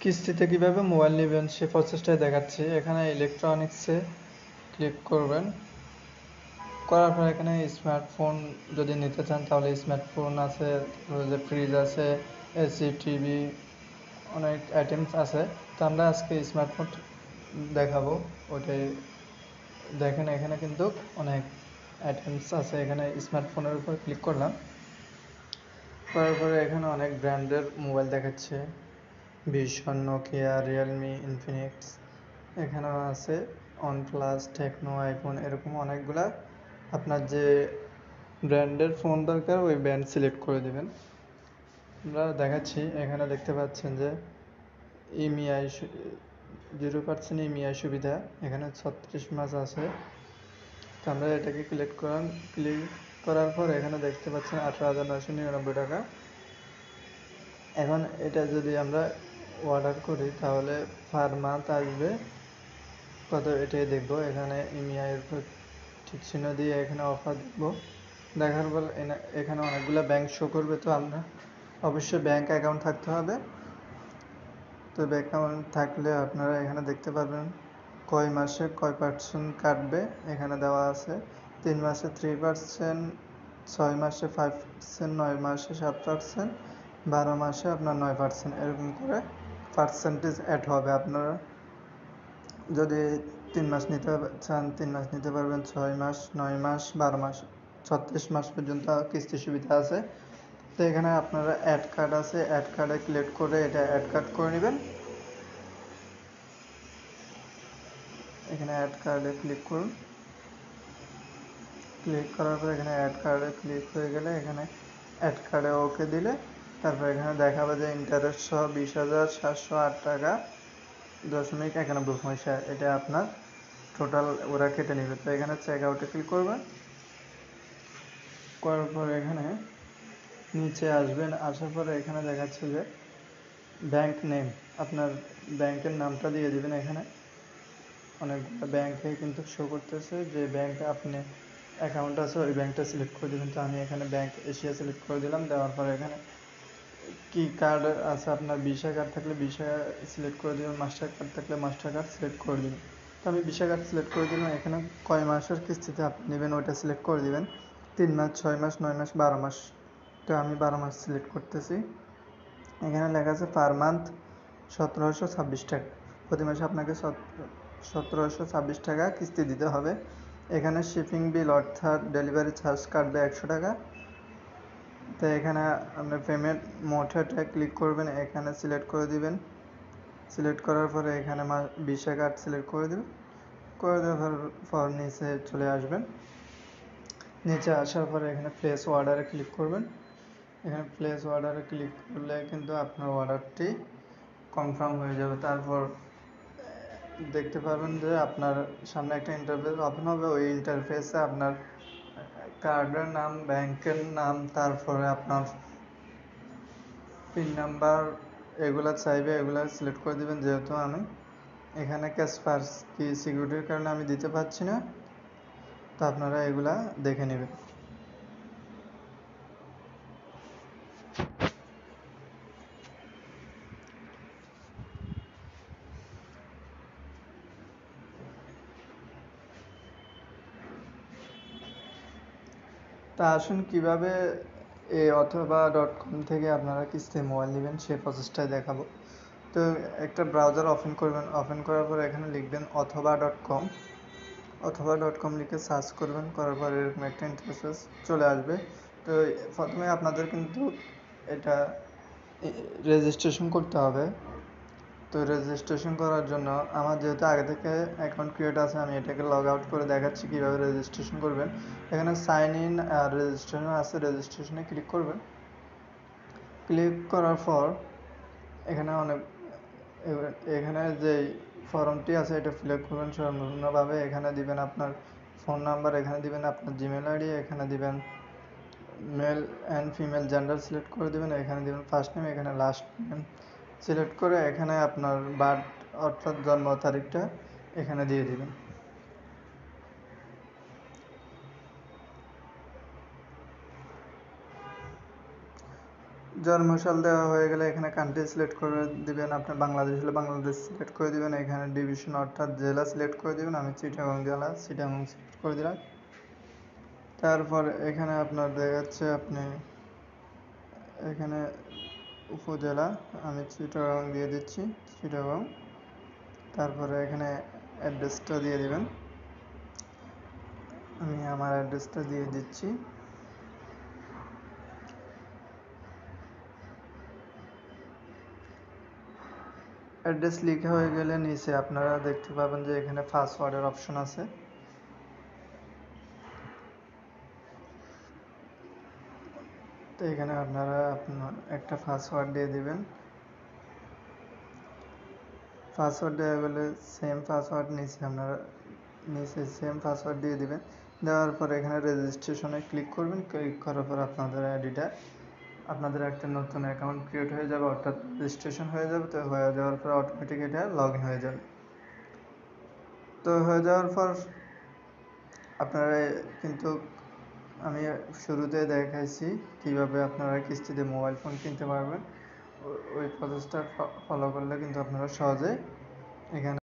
কিস্তিতে কিভাবে মোবাইল নেবেন সে প্রসেসটাই দেখাচ্ছি। এখানে ইলেকট্রনিক্সে ক্লিক করবেন। করার পর এখানে স্মার্টফোন যদি নিতে চান তাহলে স্মার্টফোন আছে, যে ফ্রিজ আছে, এসি, টিভি, অনেক আইটেমস আছে। তো আমরা আজকে স্মার্টফোন দেখাবো। ওটাই দেখেন, এখানে কিন্তু অনেক আইটেমস আছে। এখানে স্মার্টফোনের উপর ক্লিক করলাম, করার পরে এখানে অনেক ব্র্যান্ডের মোবাইল দেখাচ্ছে। ভিশন, নোকিয়া, রিয়েলমি, ইনফিনিক্স, এখানেও আছে ওয়ানপ্লাস, টেকনো, আইফোন, এরকম অনেকগুলা। আপনার যে ব্র্যান্ডের ফোন দরকার ওই ব্র্যান্ড সিলেক্ট করে দেবেন। আমরা দেখাচ্ছি, এখানে দেখতে পাচ্ছেন যে ইএমআই 0% ইএমআই সুবিধা, এখানে 36 মাস আছে। তো আমরা এটাকে ক্লিক করার পর এখানে দেখতে পাচ্ছেন 18,999 টাকা। এখন এটা যদি আমরা অর্ডার করি তাহলে পার মান্থ আসবে কত, এটাই দেখবো। এখানে ইএমআই এর উপর ঠিক চিহ্ন দিয়ে এখানে অফার দেখবো। দেখার পর এখানে অনেকগুলো ব্যাংক শো করবে। তো আমরা অবশ্যই ব্যাংক অ্যাকাউন্ট থাকতে হবে। তো ব্যাংক অ্যাকাউন্ট থাকলে আপনারা এখানে দেখতে পারবেন কয় মাসে কয় পার্সেন্ট কাটবে, এখানে দেওয়া আছে। 3 মাসে 3%, 6 মাসে 5%, 9 মাসে 7%, 12 মাসে আপনার 9%, এরকম করে পার্সেন্টেজ অ্যাড হবে। আপনারা যদি 3 মাস নিতে চান 3 মাস নিতে পারবেন, 6 মাস, 9 মাস, 12 মাস, 36 মাস পর্যন্ত কিস্তি সুবিধা আছে। তো এখানে আপনারা অ্যাড কার্ড আছে, অ্যাড কার্ডে ক্লিক করে এটা অ্যাড কার্ড করে নেবেন। এখানে অ্যাড কার্ডে ক্লিক করুন। ক্লিক করার পর এখানে অ্যাড কার্ডে ক্লিক হয়ে গেলে এখানে অ্যাড কার্ডে ওকে দিলে তারপর এখানে দেখাবে যে ইন্টারেস্ট সহ 20,708 টাকা 91 পয়সা, এটা আপনার টোটাল ওরা কেটে নেবে। তো এখানে চেক আউটে ক্লিক করবেন। করার পর এখানে নিচে আসবেন, আসার পরে এখানে দেখাচ্ছে যে ব্যাংক নেম, আপনার ব্যাংকের নামটা দিয়ে দিবেন। এখানে অনেকগুলো ব্যাংকে কিন্তু শো করতেছে, যে ব্যাংকে আপনি অ্যাকাউন্ট আছে ওই ব্যাংকটা সিলেক্ট করে দেবেন। তো আমি এখানে ব্যাংক এশিয়া সিলেক্ট করে দিলাম। দেওয়ার পরে এখানে কি কার্ড আছে, আপনার ভিসা কার্ড থাকলে ভিসা সিলেক্ট করে দেবেন, মাস্টার কার্ড থাকলে মাস্টার কার্ড সিলেক্ট করে দেবেন। তো আমি ভিসা কার্ড সিলেক্ট করে দিলাম। এখানে কয় মাসের কিস্তিতে আপনি নেবেন ওইটা সিলেক্ট করে দেবেন, 3 মাস, 6 মাস, 9 মাস, 12 মাস। তো আমি 12 মাস সিলেক্ট করতেছি। এখানে লেখা আছে পার মান্থ 1726 টাকা, প্রতি মাসে আপনাকে 1726 টাকা কিস্তি দিতে হবে। এখানে শিপিং বিল অর্থাৎ ডেলিভারি চার্জ কাটবে 100 টাকা। তো এখানে আপনার পেমেন্ট মোডটা ক্লিক করবেন, এখানে সিলেক্ট করে দিবেন। সিলেক্ট করার পরে এখানে ভিসা কার্ড সিলেক্ট করে দেবেন। করে দেওয়ার পর নিচে চলে আসবেন। নিচে আসার পরে এখানে প্লেস অর্ডারে ক্লিক করবেন। এখানে প্লেস অর্ডারে ক্লিক করলে কিন্তু আপনার অর্ডারটি কনফার্ম হয়ে যাবে। তারপর দেখতে পারবেন যে আপনার সামনে একটা ইন্টারফেস ওপেন হবে। ওই ইন্টারফেসে আপনার কার্ডের নাম, ব্যাংকের নাম, তারপরে আপনার পিন নাম্বার, এগুলা চাইবে, এগুলা সিলেক্ট করে দেবেন। যেহেতু আমি এখানে ক্যাশ পার্স কি সিকিউরিটির কারণে আমি দিতে পারছি না, তো আপনারা এগুলা দেখে নেবেন। তা আসুন কীভাবে অথবা.com থেকে আপনারা কিস্তি মোবাইল নেবেন সেই প্রসেসটাই দেখাবো। তো একটা ব্রাউজার ওপেন করবেন, ওপেন করার পর এখানে লিখবেন অথবা.com। অথবা.com লিখে সার্চ করবেন, করার পর এরকম একটা ইন্টারফেস চলে আসবে। তো প্রথমে আপনাদের কিন্তু এটা রেজিস্ট্রেশন করতে হবে। তো রেজিস্ট্রেশন করার জন্য আমার যেহেতু আগে থেকে অ্যাকাউন্ট ক্রিয়েট আছে, আমি এটাকে লগ আউট করে দেখাচ্ছি কীভাবে রেজিস্ট্রেশন করবেন। এখানে সাইন ইন আর রেজিস্ট্রেশন আছে, রেজিস্ট্রেশনে ক্লিক করবেন। ক্লিক করার পর এখানে এখানে যে ফর্মটি আছে এটা ফিল আপ করবেন সম্পূর্ণভাবে। এখানে দিবেন আপনার ফোন নাম্বার, এখানে দিবেন আপনার জিমেল আইডি, এখানে দিবেন male and female gender select করে দেবেন, এখানে দিবেন ফার্স্ট নেম, এখানে লাস্ট নেম সিলেক্ট করে এখানে আপনার বার্থ অর্থাৎ জন্ম তারিখটা এখানে দিয়ে দিবেন। জন্মসাল দেওয়া হয়ে গেলে এখানে কান্ট্রি সিলেক্ট করে দিবেন। আপনি বাংলাদেশ হলে বাংলাদেশ সিলেক্ট করে দিবেন। এখানে ডিভিশন অর্থাৎ জেলা সিলেক্ট করে দিবেন। আমি চিটাগং জেলা, চিটাগং সিলেক্ট করে দিলাম। তারপর এখানে আপনার দেখাচ্ছে আপনি এখানে উপজেলা, আমি চিটাগং দিয়ে দিচ্ছি, চিটাগং। তারপরে এখানে অ্যাড্রেসটা দিয়ে দিবেন, আমি আমার অ্যাড্রেসটা দিয়ে দিচ্ছি। অ্যাড্রেস লেখা হয়ে গেলে নিচে আপনারা দেখতে পাবেন যে এখানে পাসওয়ার্ডের অপশন আছে। তো এখানে আপনারা আপনার একটা পাসওয়ার্ড দিয়ে দিবেন। পাসওয়ার্ড দেওয়া গেলে সেম পাসওয়ার্ড নিচে সেম পাসওয়ার্ড দিয়ে দিবেন। দেওয়ার পর এখানে রেজিস্ট্রেশনে ক্লিক করবেন। ক্লিক করার পর আপনাদের একটা নতুন অ্যাকাউন্ট ক্রিয়েট হয়ে যাবে, অর্থাৎ রেজিস্ট্রেশন হয়ে যাবে। তো হয়ে যাওয়ার পর অটোমেটিক এটা লগ ইন হয়ে যাবে। তো হয়ে যাওয়ার পর আপনারা কিন্তু আমি শুরুতে দেখাইছি কিভাবে আপনারা কিস্তিতে মোবাইল ফোন কিনতে পারবেন। ওই প্রসেসটা ফলো করলে কিন্তু আপনারা সহজে এখানে